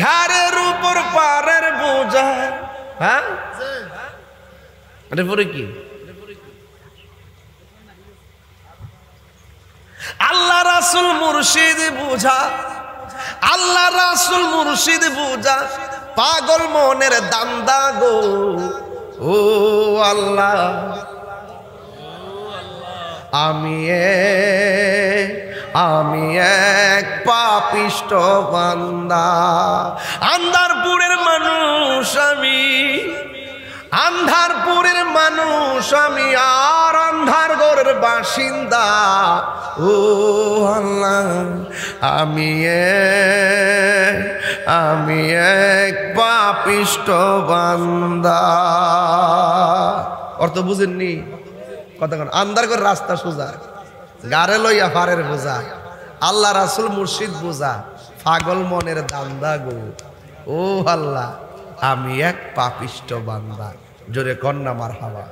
ঘাড়ের উপর পারের বোঝা। হ্যাঁ পরে কি আল্লাহ রাসূল মুর্শিদ বুঝা, আল্লাহ রাসূল মুর্শিদ বুঝা পাগল মনের দান্দা গো, ও আল্লাহ আমি এক পাপিষ্ট বান্দা। আন্ধারপুরের মানুষ আমি, আন্ধারপুরের মানুষ আমি আর আন্ধার ঘরের বাসিন্দা, ও আল্লাহ আমি এক পাপিষ্ট বান্দা। অর্থ বুঝেননি কথা? আন্ধার ঘরের রাস্তা সোজা গারে লইয়া পারের বোঝা, আল্লাহ রাসূল মুর্শিদ বোঝা পাগল মনের দান্দা গো, ও আল্লাহ আমি এক পাপিষ্ট বান্দা। জোরে কন্যা মারহাবা।